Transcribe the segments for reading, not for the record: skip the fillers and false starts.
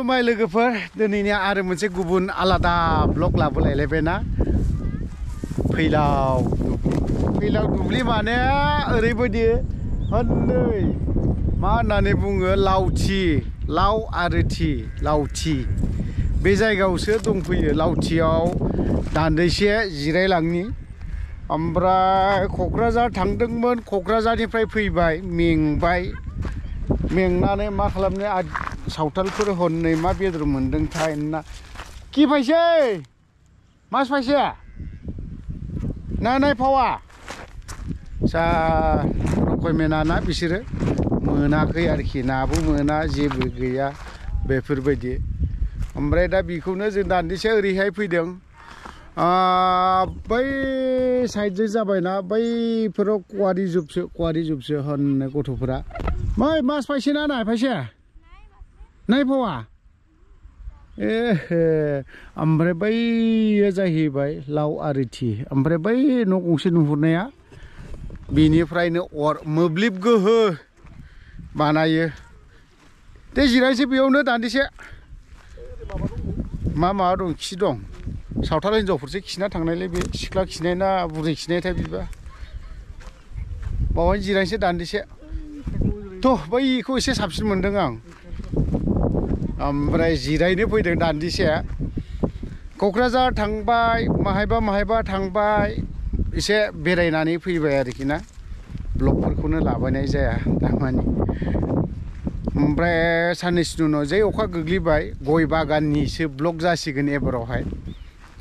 खुलुमबाय लोगोफोर दिनैनि आरो मोनसे गुबुन आलादा ब्लग लाबोलायलायबायना फैलाव दुब्लि माने ओरैबायदि हनै मा होननानै बुङो लावथि लाव आरो थि लावथि बे जायगायावसो दंफैयो लावथियाव दान्दिसे जिरायलांनि ओमफ्राय क'क्राझार थांदोंमोन क'क्राझारनिफ्राय फैबाय मेंनानै मा खालामनो सावथालफोर हनै मा बेदर मोनदोंथाय ना कि फैसे मास फैसे नाय फावा सा रकमेना ना बिसोरो मोनाखै आरोखि नाबो मोना जेबो गैया बेफोरबायदि ओमफ्राय दा बेखौनो जों दान्दिसे ओरैहाय फैदों बै साइडजों जाबायना बैफोराव कुवारि जोबसो होननो गथ'फोरा मै मास फैसे ना नाय फैसे नाय फावा ओमफ्राय बैयो जाहैबाय लाव आरो थि ओमफ्राय बै न' गंसे नुहुरनाया बेनिफ्रायनो अर मोब्लिब गोहो बानायो दे जिरायनोसै बेयावनो दान्दिसे माबा दं खि दं सावथाल हिनजावफोरसो खिना थांनायलै बे सिख्ला खिनाय ना बुरै खिनायथाय बिबा बावहाय जिरायनोसै दान्दिसे थ' बैखौ एसे साबसिन मोनदों आं ओमफ्राय जिरायनो फैदों दान्दिसे क'क्राझार थांबाय माहायबा थांबाय एसे बेरायनानै फैबाय आरोखि ना ब्लगफोरखौनो लाबोनाय जाया दामानि ओमफ्राय साननैसोनि उनाव जै अखा गोग्लैबाय गय बागाननिसो ब्लग जासिगोन एबारावहाय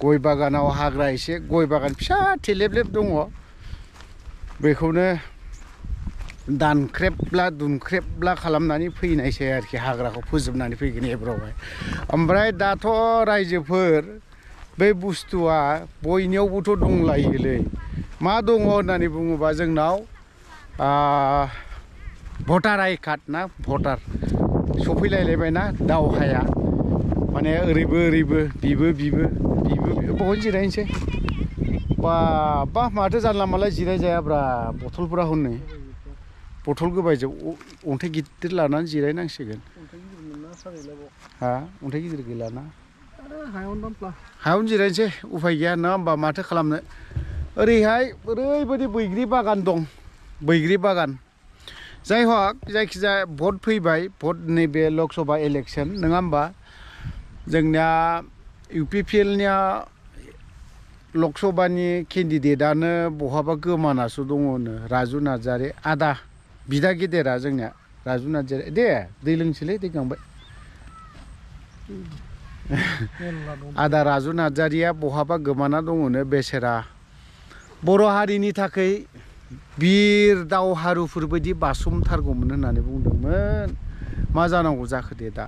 गय बागानाव हाग्रा एसे गय बागान फिसा थेलेबलेब दङ बेखौनो दुनख्रेबला खालामनानै फैनायसै आरोखि हाग्राखौ फोजोबनानै फैगोन एबारावहाय ओमफ्राय दाथ' रायजोफोर बे बुस्थुआ बयनियावबोथ' दंलायोलै मा दङ होननानै बुङोबा जोंनाव भटार आइ कार्ड ना भटार सफैलायलायबायना दावहाया माने ओरैबो बिबो बहन जिरायनोसै बा माथो जानला माला जिराय जायाब्रा बथलफोरा हनै बथल गोबायजों अन्थाइ गिदिर लानानै जिरायनांसिगोन हा अन्थाइ गिदिर गैलाना हायावनो जिरायनोसै उफाय गैया नङा होमबा माथो खालामनो ओरैहाय ओरैबायदि बैग्रि बागान दं बैग्रि बागान जाय हक जायखिजाया भट फैबाय भट नैबे लक सभा इलेक्सन नङा होमबा जोंनिया UPPLनिया लक सभानि केन्डिडेटआनो बहाबा गोमानासो दङनो राजु नार्जारि आदा बिदा गेदेरा जोंनिया राजु नार्जारि दे दै लोंसैलै दै गांबाय आदा राजु नार्जारिया बहाबा गोमाना दङनो बेसेरा बर' हारिनि थाखाय बिर दावहारुफोर बायदि बासोमथारगौमोन होननानै बुंदोंमोन मा जानांगौ जाखो दे दा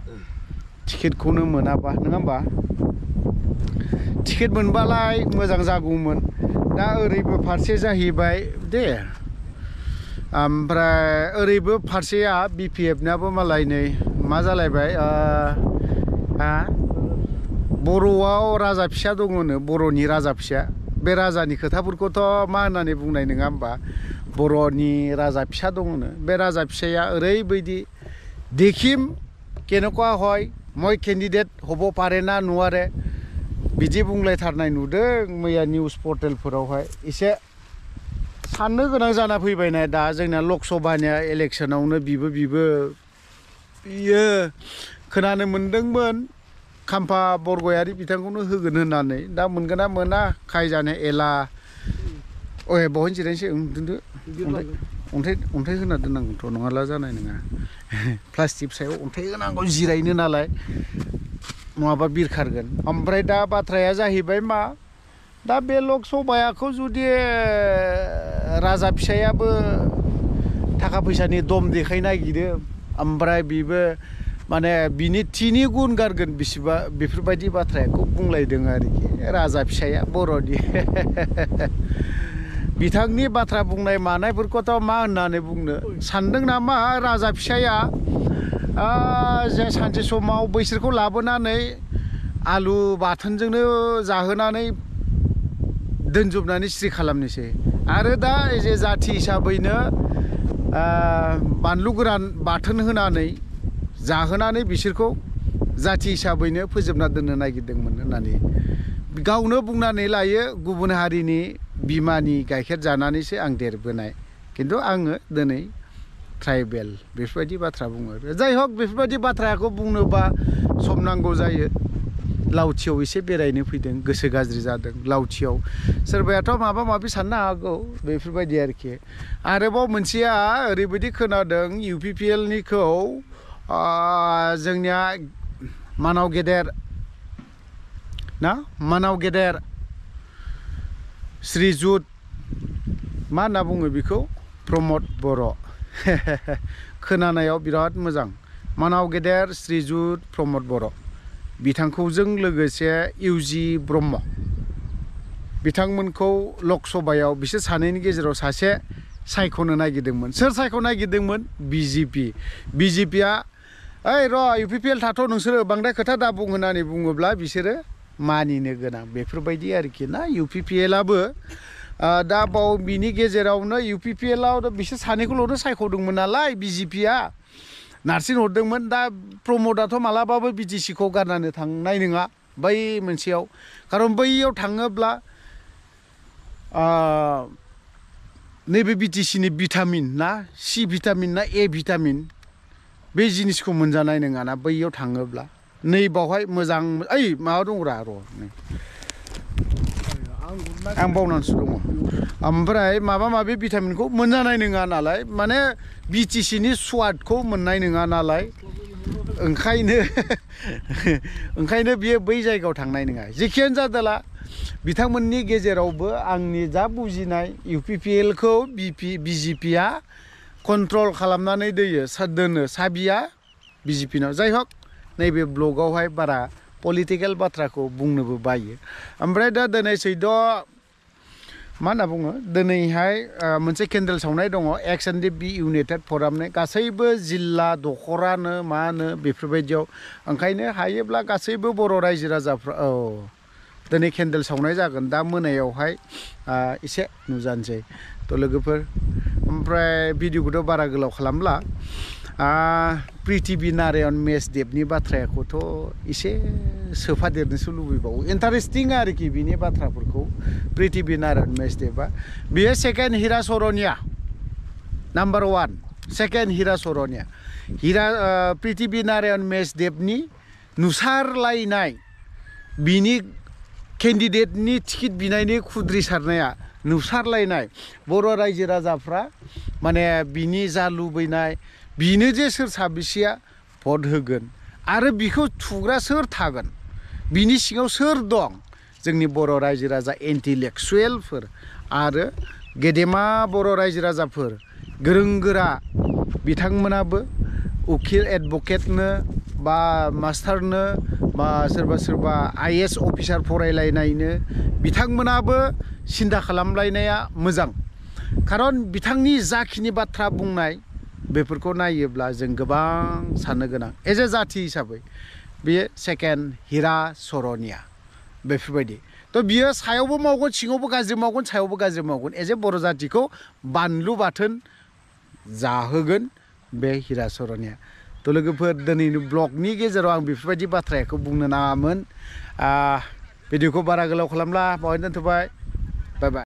टिकेटखौनो मोनाबा नङा होमबा टिकेट मोनबालाय मोजां जागौमोन दा ओरैबो फारसे जाहैबाय दे ओमफ्राय ओरैबो फारसेया BPF-नाबो मालाय नै मा जालायबाय बर'आव राजा फिसा दङनो बर'नि राजा फिसा बे राजानि खोथाफोरखौथ' मा होननानै बुंनाय नङा होमबा बर'नि राजा फिसा दङनो बे राजा फिसाया ओरैबायदि देখিম केनेकुवा হয় মই केन्डिडेट হ'ব पारे ना नुवारे बिदि बुंलायथारनाय नुदों मैया निउस पर्टेलफोरावहाय एसे साननो गोनां जाना फैबायना दा जोंना लक सभानि इलेक्सनावनो बियो खोनानो मोनदोंमोन खाम्फा बरगयारि बिथांखौनो होगोन होननानै दा मोनगोन ना मोना खायजानो एला बहन जिरायनोसै दोनदो अन्थाइ होना दोननांगौथ' नङाला जानाय नङा प्लास्टिक सायाव अन्थाइ होनांगौ जिरायनो नालाय नङाबा बिरखारगोन ओमफ्राय दा बाथ्राया जाहैबाय मा दा बे लक सभाखौ जुदि राजा फिसायाबो थाखा फैसानि दम देखायनो नागिरो ओमफ्राय बिबो माने बिनि थिनि गुन गारगोन बिसिबा बेफोरबायदि बाथ्राखौ बुंलायदों आरोखि राजा फिसाया बर'नि बिथांनि बाथ्रा बुंनाय मानायफोरखौथ' मा होननानै बुंनो सानदों नामा राजा फिसाया जे सानसे समाव बैसोरखौ लाबोनानै आलु बाथोनजोंनो जाहोनानै दोनजोबनानै स्रि खालामनोसै आरो दा जे जाथि हिसाबैनो बानलु गोरान बाथोन होनानै जाहोनानै बिसोरखौ जाथि हिसाबैनो फोजोबना दोननो नागिरदोंमोन होननानै गावनो बुंनानै लायो गुबुन हारिनि बिमानि गाइखेर जानानैसो आं देरबोनाय खिन्थु आङो दिनै ट्राइबेल बेफोरबायदि बाथ्रा बुङो जाय हक बेफोरबायदि बाथ्राखौ बुंनोबा सम नांगौ जायो लावथियाव एसे बेरायनो फैदों गोसो गाज्रि जादों लावथियाव सोरबायाथ' माबा माबि साननो हागौ बेफोरबायदि आरोखि आरोबाव मोनसेया ओरैबायदि खोनादों UPPL निखौ जोंनिया मानाव गेदेर ना मानाव गेदेर श्रीजुत मा होनना बुङो बेखौ प्रमद बर' खोनानायाव बिराद मोजां मानाव गेदेर श्रीजुत प्रमद बर' बिथांखौजों लोगोसे UG ब्रह्म बिथांमोनखौ लकसभायाव बिसोर सानैनि गेजेराव सासे सायख'नो नागिरदोंमोन सोर सायख'नो नागिरदोंमोन BJPआ ओइ र' UPPL थाथ' नोंसोरो बांद्राय खोथा दा बुं होननानै बुङोब्ला बिसोरो मानिनो गोनां बेफोरबायदि आरोखि ना UPPLआबो दा बाव बिनि गेजेरावनो UPPLआव बिसोर सानैखौल'नो सायख'दोंमोन नालाय BJPआ नारसिन हरदोंमोन दा प्रमदाथ' मालाबाबो BTC खौ गारनानै थांनाय नङा बै मोनसेयाव खारन बैयाव थाङोब्ला नैबे BTC नि भिटामिन ना C भिटामिन ना A भिटामिन बे जिनिसखौ मोनजानाय नङाना बैयाव थाङोब्ला नै बावहाय मोजां ओइ माबा दंरा र' आं बावनानैसो दङ ओमफ्राय माबा माबि भिटामिनखौ मोनजानाय नङा नालाय माने BTC नि स्वादखौ मोननाय नङा नालाय ओंखायनो बियो बै जायगायाव थांनाय नङा जेखियानो जादोला बिथांमोननि गेजेरावबो आंनि जा बुजिनाय UPPL खौ BJPआ कन्ट्रल खालामनानै दोनो साबिया BJP नाव जाय हक नैबे ब्लगावहाय बारा पलिटिकेल बाथ्राखौ बुंनोबो बायो ओमफ्राय दा दिनै सैद' मा होनना बुङो दिनैहाय मोनसे केन्डेल सावनाय दङ XNDP इउनाइटेड फरामनि गासैबो जिल्ला दखरानो मा होनो बेफोरबायदियाव ओंखायनो हायोब्ला गासैबो बर' रायजो राजाफ्रा दिनै केन्डेल सावनाय जागोन दा मोनायावहाय एसे नुजानोसै थ' लोगोफोर ओमफ्राय भिडिअखौथ' बारा गोलाव खालामला पृथिबि नारायण मेसदेबनि बाथ्राखौथ' एसे सोफादेरनोसो लुबैबावो इन्टारेस्टिं आरोखि बिनि बाथ्राफोरखौ पृथिबि नारायण मेसदेबा बेयो सेकेन्ड हिरा सरनिया नाम्बार 1 सेकेन्ड हिरा सरनिया पृथिबि नारायण मेसदेबनि नुसारलायनाय बिनि केन्डिडेटनि टिकेट बिनायनि खुद्रिसारनाया नुसारलायनाय बर' रायजो राजाफ्रा माने बिनि जा लुबैनाय बिनो जे सोर साबेसेया भट होगोन आरो बिखौ थुग्रा सोर थागोन बिनि सिङाव सोर दं जोंनि बर' रायजो राजा इन्टेलेक्सुवेलफोर आरो गेदेमा बर' रायजो राजाफोर गोरों गोरा बिथांमोनाबो उकिल एडभकेटनो बा मास्टारनो बा सोरबा IAS अफिसार फरायलायनायनो बिथांमोनाबो सिन्था खालामलायनाया मोजां खारन बिथांनि जाखिनि बाथ्रा बुंनाय बेफोरखौ नायोब्ला जों गोबां साननो गोनां एज ए जाथि हिसाबै बेयो सेकेन्ड हिरा सरनिया बेफोरबायदि थ' बियो सायावबो मावगोन सिङावबो गाज्रि मावगोन सायावबो गाज्रि मावगोन एज ए बर' जाथिखौ बानलु बाथोन जाहोगोन बे हिरा सरनिया थ' लोगोफोर दिनैनि ब्लगनि गेजेराव आं बेफोरबायदि बाथ्राखौ बुंनो नाङामोन भिडिअखौ बारा गोलाव खालामला बावहाय दोनथ'बाय बाय बाय